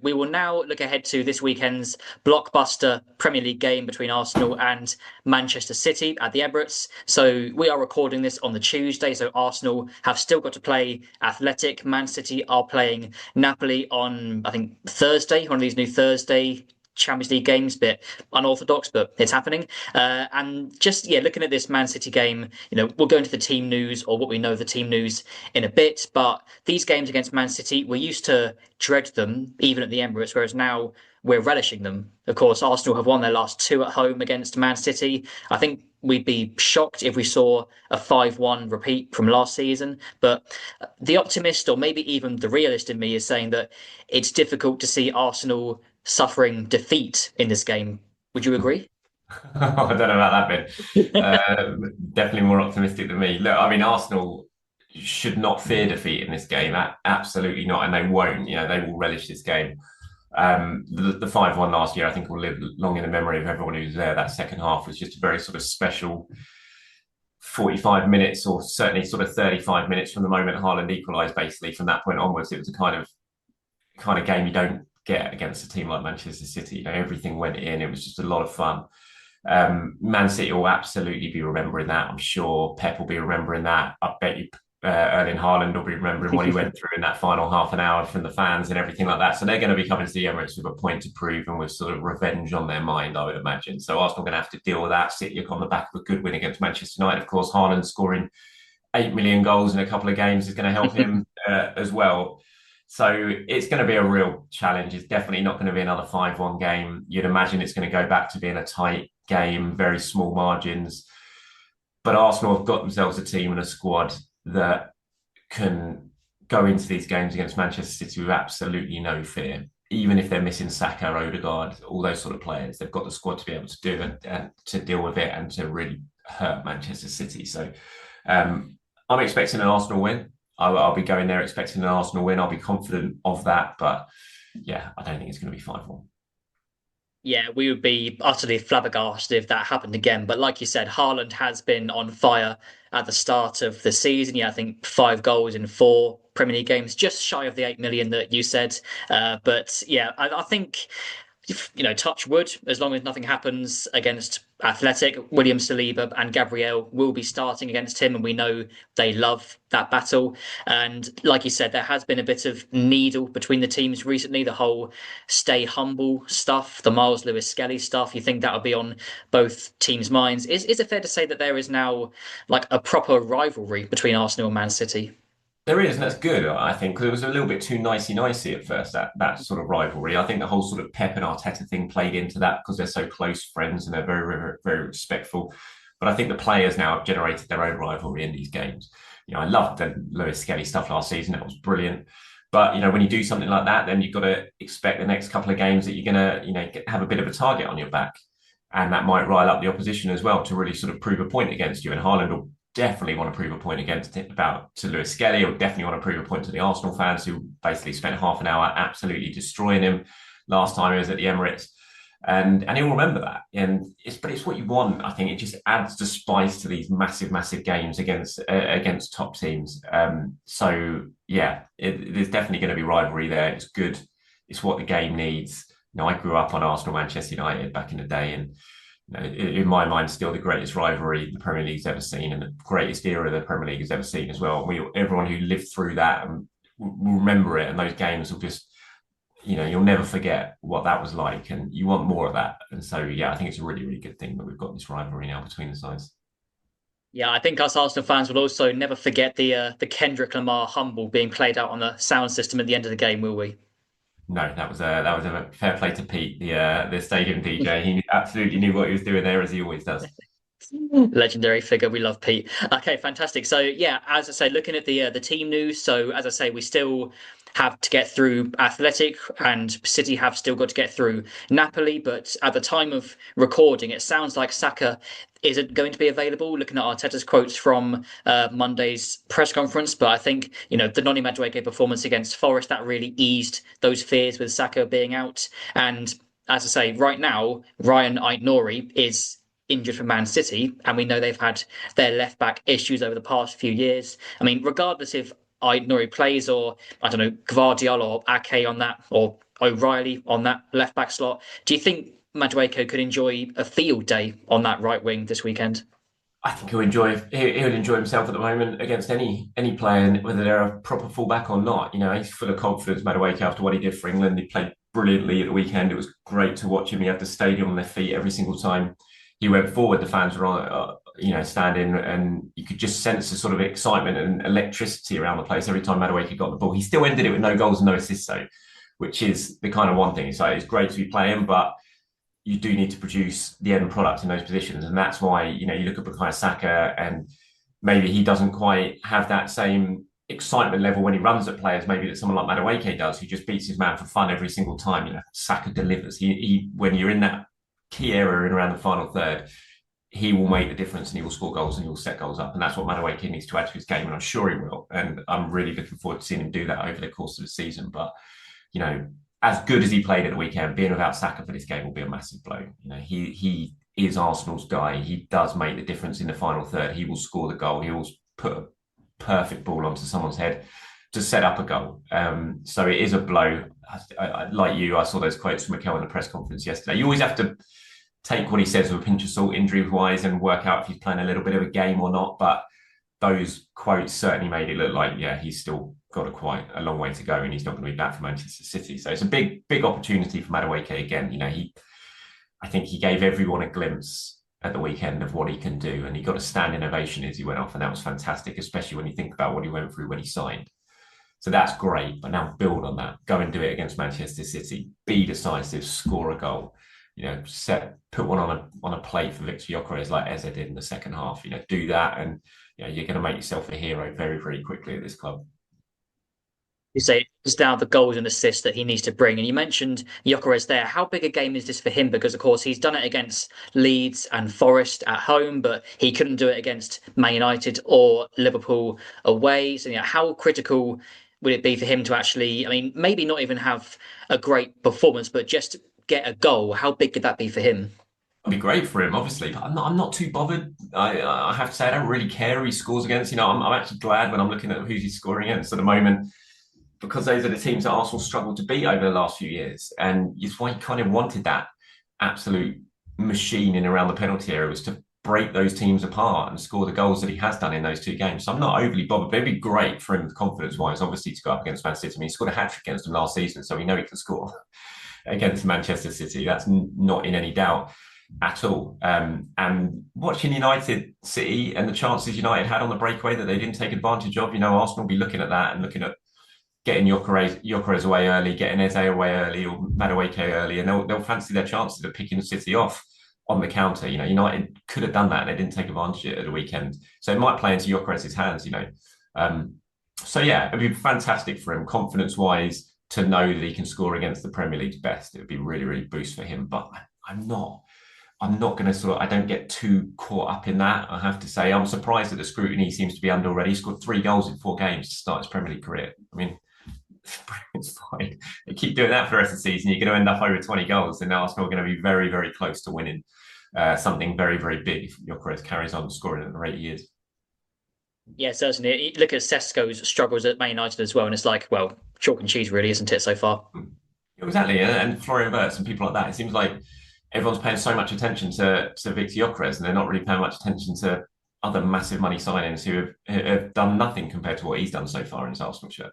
We will now look ahead to this weekend's blockbuster Premier League game between Arsenal and Manchester City at the Emirates. So we are recording this on the Tuesday. So Arsenal have still got to play Athletic. Man City are playing Napoli on, I think, Thursday, one of these new Thursday Champions League games, bit unorthodox, but it's happening. And just looking at this Man City game, we'll go into the team news or what we know of the team news in a bit. But these games against Man City, we used to dread them even at the Emirates, whereas now we're relishing them. Of course, Arsenal have won their last two at home against Man City. I think we'd be shocked if we saw a 5-1 repeat from last season. But the optimist, or maybe even the realist in me, is saying that it's difficult to see Arsenal suffering defeat in this game. Would you agree? I don't know about that bit. Definitely more optimistic than me. Look, I mean, Arsenal should not fear defeat in this game. Absolutely not, and they won't. They will relish this game. The 5-1 last year, I think, will live long in the memory of everyone who was there. That second half was just a very sort of special 45 minutes, or certainly sort of 35 minutes from the moment Haaland equalised. Basically, from that point onwards, it was a kind of game you don't get against a team like Manchester City. Everything went in. It was just a lot of fun. Man City will absolutely be remembering that. I'm sure Pep will be remembering that. I bet you Erling Haaland will be remembering what he went through in that final half an hour from the fans and everything like that. So they're going to be coming to the Emirates with a point to prove and with sort of revenge on their mind, I would imagine. So Arsenal are going to have to deal with that. City on the back of a good win against Manchester United. Of course, Haaland scoring 8 million goals in a couple of games is going to help him as well. So it's going to be a real challenge. It's definitely not going to be another 5-1 game. You'd imagine it's going to go back to being a tight game, very small margins. But Arsenal have got themselves a team and a squad that can go into these games against Manchester City with absolutely no fear. Even if they're missing Saka, Odegaard, all those sort of players, they've got the squad to be able to do it and to deal with it and to really hurt Manchester City. So I'm expecting an Arsenal win. I'll be going there expecting an Arsenal win. I'll be confident of that. But yeah, I don't think it's going to be 5-1. Yeah, we would be utterly flabbergasted if that happened again. But like you said, Haaland has been on fire at the start of the season. Yeah, I think 5 goals in 4 Premier League games, just shy of the 8 million that you said. But yeah, I think touch wood, as long as nothing happens against Athletic, William Saliba and Gabriel will be starting against him, and we know they love that battle. And like you said, there has been a bit of needle between the teams recently, the whole stay humble stuff, the Miles Lewis Skelly stuff. You think that'll be on both teams' minds? Is it fair to say that there is now like a proper rivalry between Arsenal and Man City? There is, and that's good, I think, because it was a little bit too nicey-nicey at first, that sort of rivalry. I think the whole sort of Pep and Arteta thing played into that because they're so close friends and they're very, very, very respectful. But I think the players now have generated their own rivalry in these games. I loved the Lewis Skelly stuff last season. That was brilliant. But, when you do something like that, then you've got to expect the next couple of games that you're going to, have a bit of a target on your back. And that might rile up the opposition as well to really sort of prove a point against you. And Haaland will definitely want to prove a point against it to Lewis Skelly, or definitely want to prove a point to the Arsenal fans who basically spent half an hour absolutely destroying him last time he was at the Emirates. And he'll remember that. But it's what you want. I think it just adds the spice to these massive games against top teams. So yeah, there's definitely going to be rivalry there. It's good. It's what the game needs. I grew up on Arsenal Manchester United back in the day, and in my mind, still the greatest rivalry the Premier League's ever seen, and the greatest era the Premier League has ever seen as well. Everyone who lived through that will remember it, and those games will just, you'll never forget what that was like, and you want more of that. And so, yeah, I think it's a really, really good thing that we've got this rivalry now between the sides. Yeah, I think us Arsenal fans will also never forget the Kendrick Lamar humble being played out on the sound system at the end of the game, will we? No, that was a fair play to Pete, the stadium DJ. He absolutely knew what he was doing there, as he always does. Legendary figure. We love Pete. Okay, fantastic. So yeah, as I say, looking at the team news. So as I say, we still have to get through Athletic, and City have still got to get through Napoli. But at the time of recording, it sounds like Saka isn't going to be available. Looking at Arteta's quotes from Monday's press conference, but I think the Noni Madueke performance against Forest that really eased those fears with Saka being out. And as I say, right now, Ryan Aït-Nouri is injured for Man City, and we know they've had their left back issues over the past few years. I mean, regardless if Nori plays, or I don't know, Gvardiol or Ake on that, or O'Reilly on that left back slot. Do you think Madueke could enjoy a field day on that right wing this weekend? I think he'll enjoy himself at the moment against any player, whether they're a proper fullback or not. You know, he's full of confidence. Madueke, after what he did for England, he played brilliantly at the weekend. It was great to watch him. He had the stadium on their feet every single time he went forward. The fans were on, standing, and you could just sense the sort of excitement and electricity around the place every time Madueke got the ball. He still ended it with no goals and no assists, though, which is the kind of one thing. So it's great to be playing, but you do need to produce the end product in those positions. And that's why, you look at Bukayo Saka, and maybe he doesn't quite have that same excitement level when he runs at players, maybe that someone like Madueke does, who just beats his man for fun every single time. Saka delivers. He when you're in that key area and around the final third, he will make the difference, and he will score goals, and he will set goals up. And that's what Madueke needs to add to his game. And I'm sure he will. And I'm really looking forward to seeing him do that over the course of the season. But, as good as he played at the weekend, being without Saka for this game will be a massive blow. He is Arsenal's guy. He does make the difference in the final third. He will score the goal. He will put a perfect ball onto someone's head to set up a goal. So it is a blow. Like you, I saw those quotes from Mikel in the press conference yesterday. You always have to take what he says with a pinch of salt, injury-wise, and work out if he's playing a little bit of a game or not. But those quotes certainly made it look like, yeah, he's still got quite a long way to go, and he's not going to be back for Manchester City. So it's a big opportunity for Madueke again. I think he gave everyone a glimpse at the weekend of what he can do, and he got a standing ovation as he went off, and that was fantastic, especially when you think about what he went through when he signed. So that's great, but now build on that. Go and do it against Manchester City. Be decisive, score a goal. Put one on a plate for Viktor Gyokeres like Eze did in the second half. Do that, and you're going to make yourself a hero very, very quickly at this club. You say it's now the goals and assists that he needs to bring. And you mentioned Gyökeres there. How big a game is this for him? Because, of course, he's done it against Leeds and Forest at home, but he couldn't do it against Man United or Liverpool away. So, how critical would it be for him to actually, I mean, maybe not even have a great performance, but just get a goal? How big could that be for him? It'd be great for him, obviously, but I'm not too bothered. I have to say, I don't really care who he scores against. I'm actually glad when I'm looking at who he's scoring against at the moment, because those are the teams that Arsenal struggled to beat over the last few years. And it's why he kind of wanted that absolute machine in around the penalty area, was to break those teams apart and score the goals that he has done in those two games. So I'm not overly bothered, but it'd be great for him confidence-wise, obviously, to go up against Man City. I mean, he scored a hat-trick against them last season, so we know he can score against Manchester City. That's not in any doubt at all. And watching United City and the chances United had on the breakaway that they didn't take advantage of, Arsenal will be looking at that and looking at getting Gyökeres away early, getting Eze away early, or Madueke early, and they'll fancy their chances of picking City off on the counter. United could have done that, and they didn't take advantage of it at the weekend. So it might play into Gyökeres' hands. So yeah, it'd be fantastic for him, confidence-wise, to know that he can score against the Premier League's best. It would be really, really boost for him. But I'm not going to I don't get too caught up in that. I have to say, I'm surprised that the scrutiny seems to be under already. He scored 3 goals in 4 games to start his Premier League career. I mean, it's fine. They keep doing that for the rest of the season, you're going to end up over 20 goals, and Arsenal are going to be very, very close to winning something very, very big if Gyökeres carries on scoring at the rate he is. Yeah, certainly. Look at Sesko's struggles at Man United as well, and it's like, well, chalk and cheese, really, isn't it, so far? Exactly, and Florian Wirtz and people like that. It seems like everyone's paying so much attention to Viktor Gyokeres, and they're not really paying much attention to other massive money signings who have done nothing compared to what he's done so far in his Arsenal shirt.